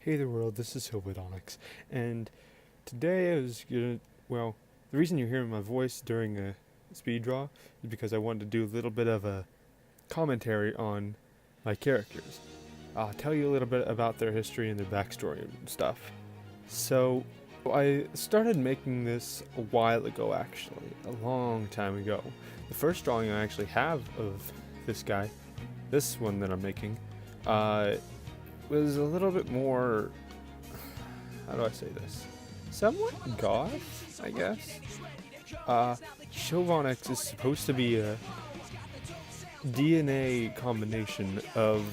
Hey the world, this is Hilberdonix, and today I was gonna, well, the reason you're hearing my voice during a speed draw is because I wanted to do a little bit of a commentary on my characters. I'll tell you a little bit about their history and their backstory and stuff. So, I started making this a while ago actually, a long time ago. The first drawing I actually have of this guy, this one that I'm making, was a little bit more, how do I say this, somewhat goth, I guess. Chauvinix is supposed to be a DNA combination of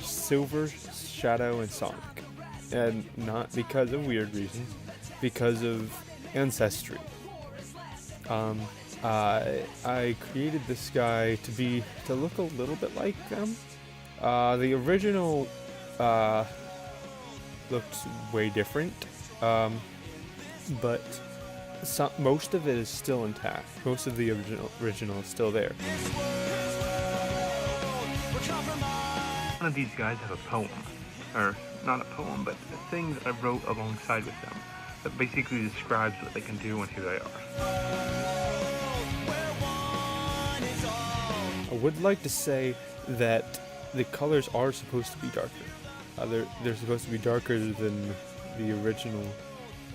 Silver, Shadow, and Sonic. And not because of weird reasons, because of ancestry. I created this guy to look a little bit like them. The original looked way different, but most of it is still intact. Most of the original is still there. One of these guys have a poem, or not a poem, but a thing that I wrote alongside with them that basically describes what they can do and who they are. I would like to say that the colors are supposed to be darker. They're supposed to be darker than the original,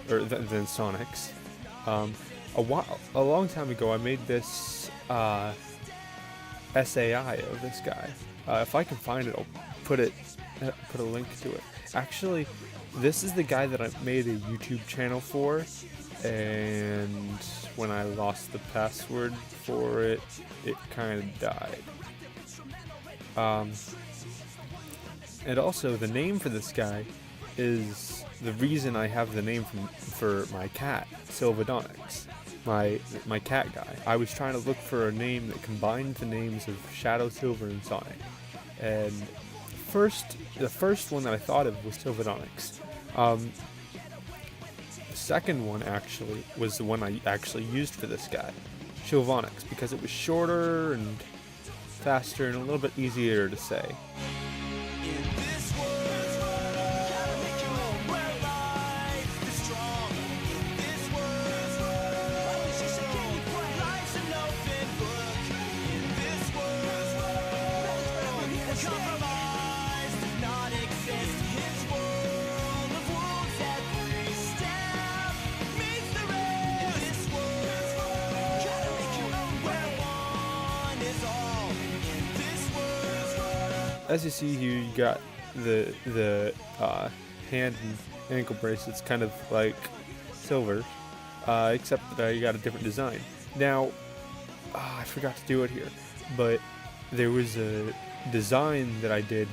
or than Sonic's. A long time ago, I made this SAI of this guy. If I can find it, I'll put a link to it. Actually, this is the guy that I made a YouTube channel for, and when I lost the password for it, it kind of died. And also, the name for this guy is the reason I have the name for my cat, Sylvedonix, my cat guy. I was trying to look for a name that combined the names of Shadow, Silver, and Sonic. And the first one that I thought of was Sylvedonix. The second one actually was the one I actually used for this guy, Chauvinix, because it was shorter and faster and a little bit easier to say. As you see here, you got the hand and ankle bracelets kind of like Silver, except that I got a different design. Now, I forgot to do it here, but there was a design that I did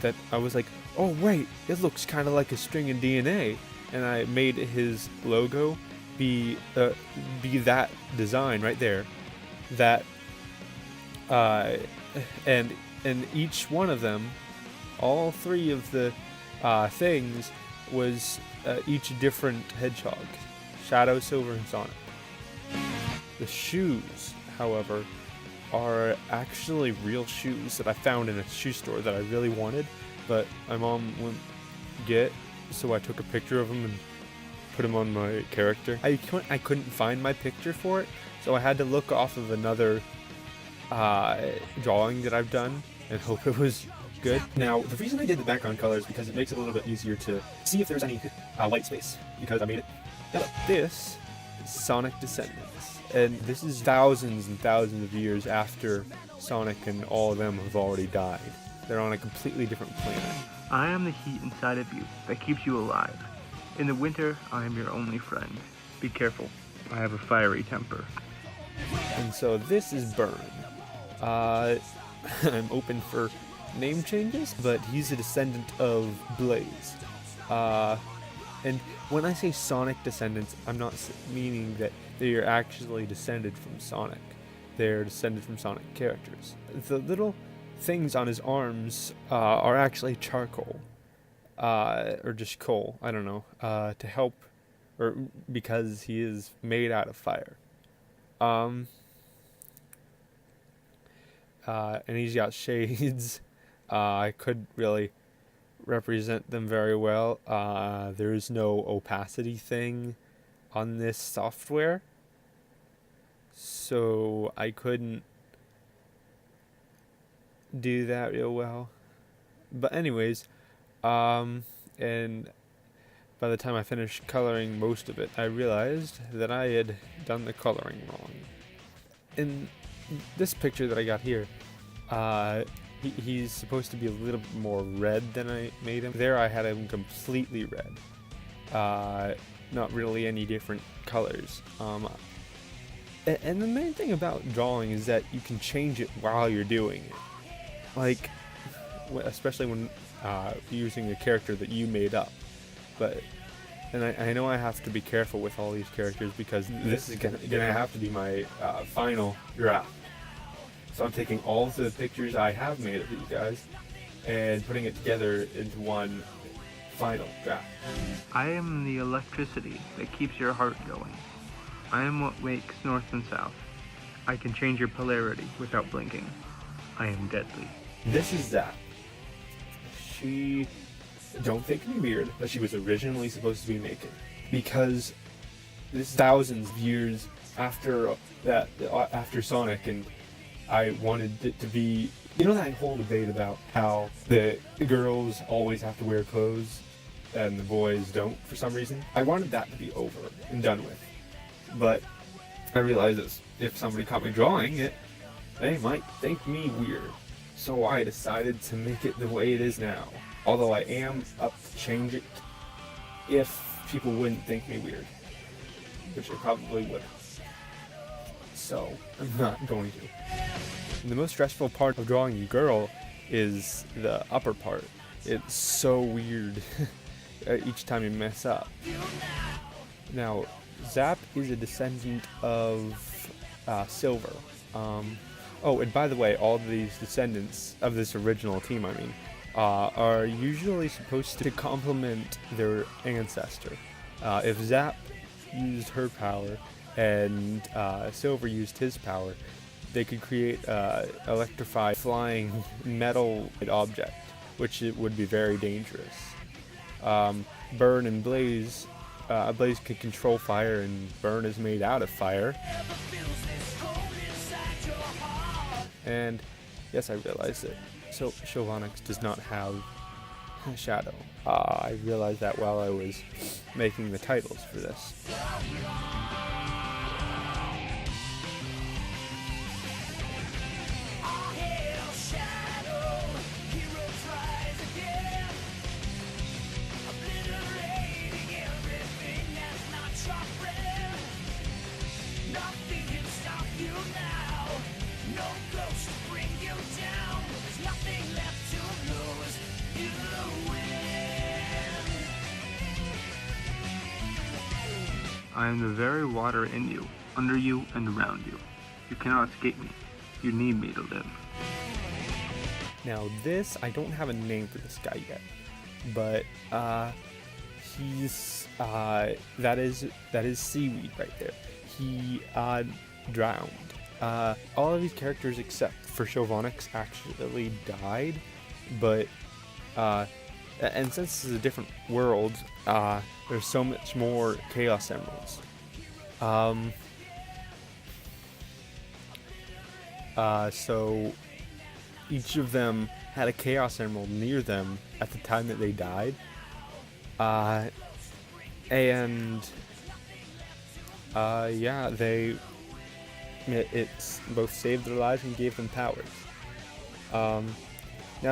that I was like, oh wait, it looks kind of like a string of DNA, and I made his logo be that design right there, that and each one of them, all three of the things, was each different hedgehog: Shadow, Silver, and Sonic. The shoes, however, are actually real shoes that I found in a shoe store that I really wanted, but my mom wouldn't get, so I took a picture of them and put them on my character. I couldn't find my picture for it, so I had to look off of another drawing that I've done and hope it was good. Now, the reason I did the background color is because it makes it a little bit easier to see if there's any white space, because I made it yellow. This is Sonic Descendants, and this is thousands and thousands of years after Sonic and all of them have already died. They're on a completely different planet. I am the heat inside of you that keeps you alive. In the winter, I am your only friend. Be careful, I have a fiery temper. And so this is Burn. I'm open for name changes, but he's a descendant of Blaze. And when I say Sonic Descendants, I'm not meaning that they are actually descended from Sonic. They're descended from Sonic characters. The little things on his arms are actually charcoal, or just coal, I don't know, to help, or because he is made out of fire. And he's got shades. I could really represent them very well. There is no opacity thing on this software, so I couldn't do that real well. But anyways, and by the time I finished coloring most of it, I realized that I had done the coloring wrong. In this picture that I got here, he's supposed to be a little bit more red than I made him. There I had him completely red. Not really any different colors. And the main thing about drawing is that you can change it while you're doing it. Like, especially when using a character that you made up. And I know I have to be careful with all these characters because this is gonna have to be my final draft. So I'm taking all of the pictures I have made of these guys and putting it together into one final draft. I am the electricity that keeps your heart going. I am what makes north and south. I can change your polarity without blinking. I am deadly. This is Zap. She, don't think me weird, but she was originally supposed to be naked. Because this is thousands of years after that, after Sonic, and I wanted it to be, you know, that whole debate about how the girls always have to wear clothes and the boys don't for some reason? I wanted that to be over and done with. But I realized that if somebody caught me drawing it, they might think me weird. So I decided to make it the way it is now. Although I am up to change it if people wouldn't think me weird. Which they probably wouldn't. So I'm not going to. And the most stressful part of drawing a girl is the upper part. It's so weird each time you mess up. Now, Zap is a descendant of Silver. Oh, and by the way, all of these descendants of this original team, are usually supposed to complement their ancestor. If Zap used her power and Silver used his power, they could create electrified flying metal object, which it would be very dangerous. Burn and Blaze, Blaze could control fire, and Burn is made out of fire. And yes, I realized it. So Sylvanix does not have Shadow. I realized that while I was making the titles for this. I am the very water in you, under you, and around you. You cannot escape me. You need me to live. Now this, I don't have a name for this guy yet, but he's that is Seaweed right there. He drowned. All of these characters except for Sylvanix actually died, but and since this is a different world, there's so much more Chaos Emeralds. So each of them had a Chaos Emerald near them at the time that they died. Yeah, it's both saved their lives and gave them powers. Now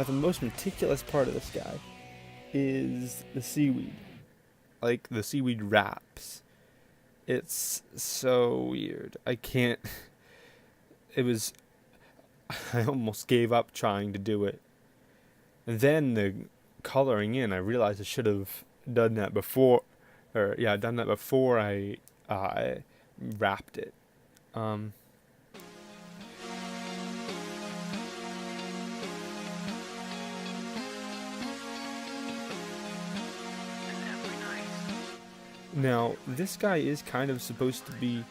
the most meticulous part of this guy is the seaweed. Like, the seaweed wraps. It's so weird. I almost gave up trying to do it. And then the coloring in, I realized I should have done that before, I wrapped it. Now, this guy is kind of supposed to be,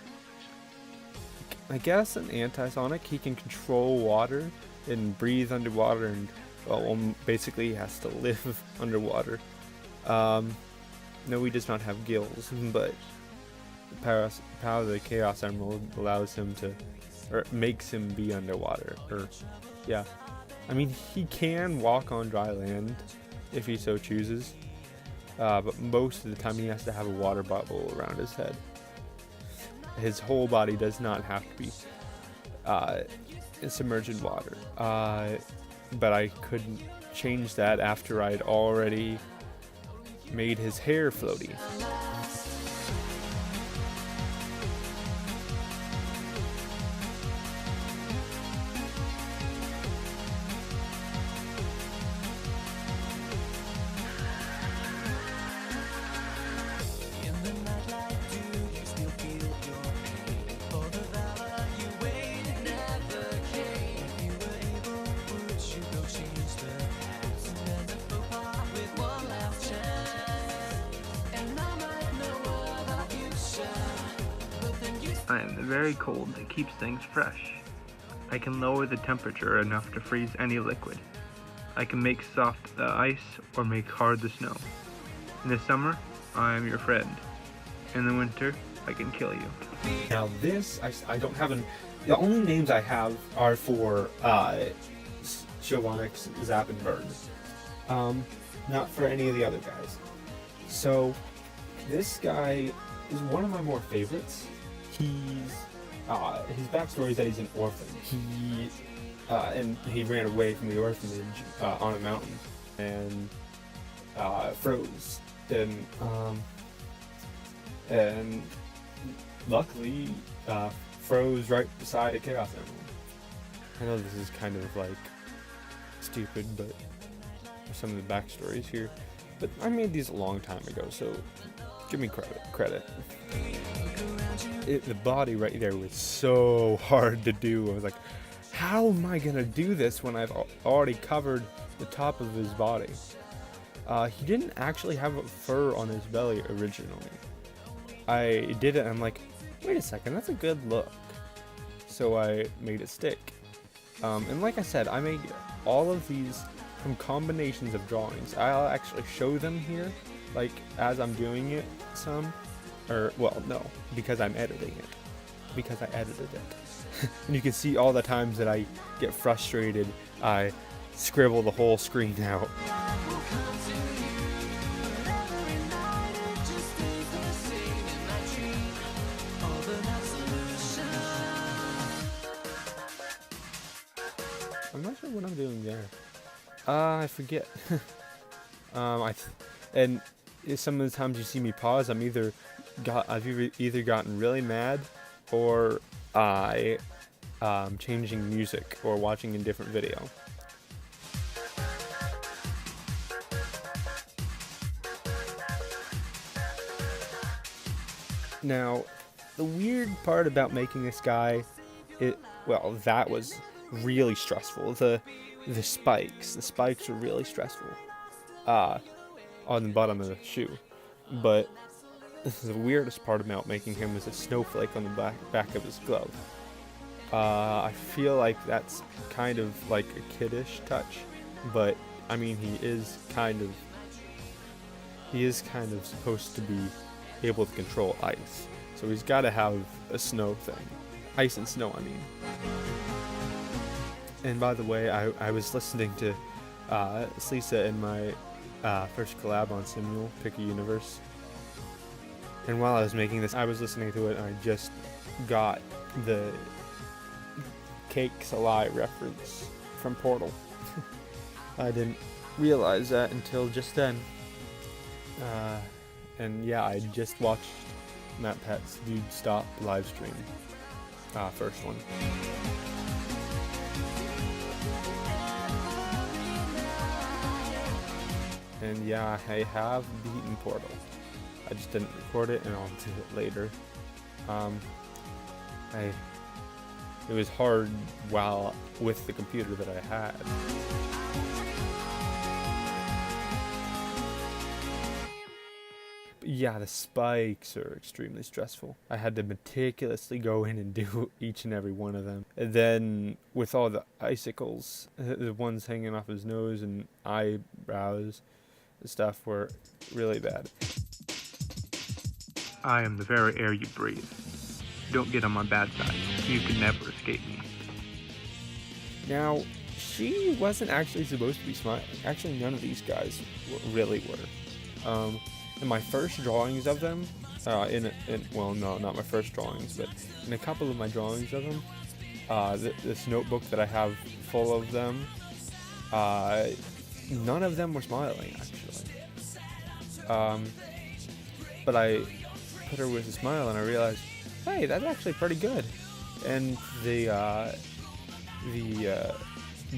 I guess, an anti-Sonic. He can control water and breathe underwater and basically he has to live underwater. No, he does not have gills, but the power of the Chaos Emerald allows him to, or makes him be underwater. Or, yeah. I mean, he can walk on dry land if he so chooses, but most of the time he has to have a water bubble around his head. His whole body does not have to be submerged in water. But I couldn't change that after I'd already made his hair floaty. I am the very cold that keeps things fresh. I can lower the temperature enough to freeze any liquid. I can make soft the ice or make hard the snow. In the summer, I am your friend. In the winter, I can kill you. Now this, I don't have the only names I have are for Sylvanix, Zap, and Burn. Not for any of the other guys. So this guy is one of my more favorites. His backstory is that he's an orphan. And he ran away from the orphanage on a mountain and froze. And luckily froze right beside a Chaos Emerald. I know this is kind of like stupid, but some of the backstories here. But I made these a long time ago, so give me credit. The body right there was so hard to do. I was like, how am I gonna do this when I've already covered the top of his body? He didn't actually have a fur on his belly originally. I did it and I'm like, wait a second, that's a good look. So I made it stick. And like I said, I made all of these from combinations of drawings. I'll actually show them here, like as I'm doing it some. Or, well, no, because I'm editing it. Because I edited it. And you can see all the times that I get frustrated, I scribble the whole screen out. I'm not sure what I'm doing there. I forget. And some of the times you see me pause, I've either gotten really mad, or changing music or watching a different video. Now, the weird part about making this guy, that was really stressful. The spikes were really stressful. On the bottom of the shoe, but the weirdest part about making him is a snowflake on the back of his glove. I feel like that's kind of like a kiddish touch, but I mean he is kind of supposed to be able to control ice, so he's got to have a snow thing, ice and snow. I mean. And by the way, I was listening to Slisa in my first collab on Simul, Pick a Universe. And while I was making this, I was listening to it and I just got the Cakes Alive reference from Portal. I didn't realize that until just then. And yeah, I just watched Matt Pet's Dude Stop live stream. First one. And yeah, I have beaten Portal. I just didn't record it, and I'll do it later. It was hard with the computer that I had. But Yeah, the spikes are extremely stressful. I had to meticulously go in and do each and every one of them. And then with all the icicles, the ones hanging off his nose and eyebrows and stuff were really bad. I am the very air you breathe. Don't get on my bad side. You can never escape me. Now, she wasn't actually supposed to be smiling. Actually, none of these guys really were. In my first drawings of them, well, no, not my first drawings, but in a couple of my drawings of them, this notebook that I have full of them, none of them were smiling, actually. But I put her with a smile, and I realized, hey, that's actually pretty good. And the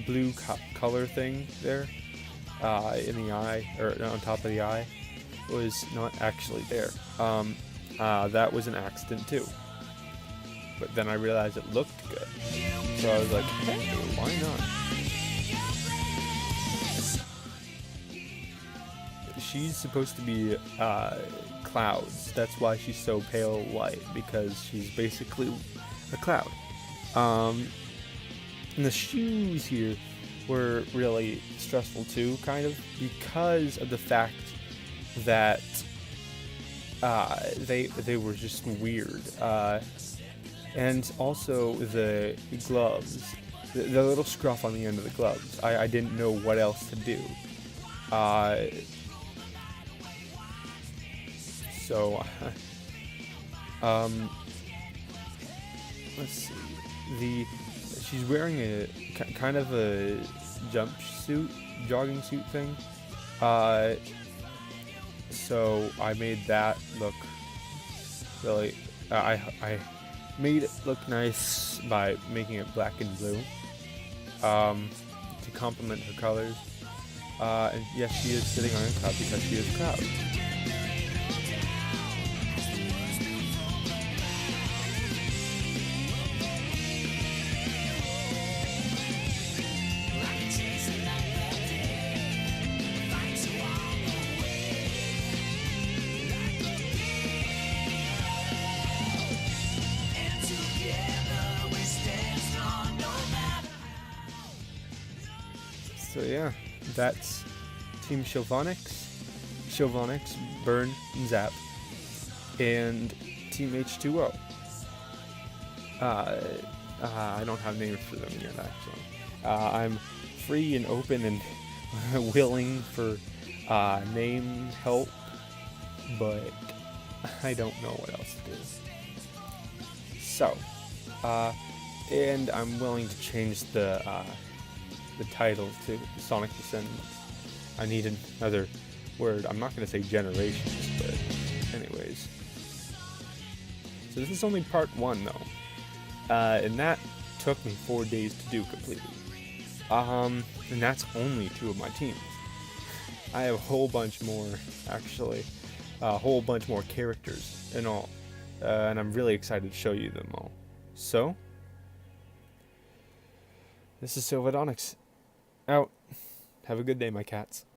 blue color thing there in the eye, or on top of the eye, was not actually there. That was an accident too. But then I realized it looked good, so I was like, hey, why not? She's supposed to be clouds. That's why she's so pale white, because she's basically a cloud. And the shoes here were really stressful too, kind of, because of the fact that they were just weird. And also the gloves, the little scruff on the end of the gloves. I didn't know what else to do. So, let's see. She's wearing a kind of a jumpsuit, jogging suit thing. So I made that look really. I made it look nice by making it black and blue to complement her colors. And yes, she is sitting on a cloud because she is a cloud. So yeah, that's Team Sylvanix, Burn, and Zap, and Team H2O. I don't have names for them yet, actually. I'm free and open and willing for name help, but I don't know what else to do. So, and I'm willing to change the title to Sonic Descendants. I need another word. I'm not going to say generations, but anyways. So this is only part 1, though. And that took me 4 days to do completely. And that's only 2 of my teams. I have a whole bunch more, actually. A whole bunch more characters and all. And I'm really excited to show you them all. So, this is Sylvanix. Out. Have a good day, my cats.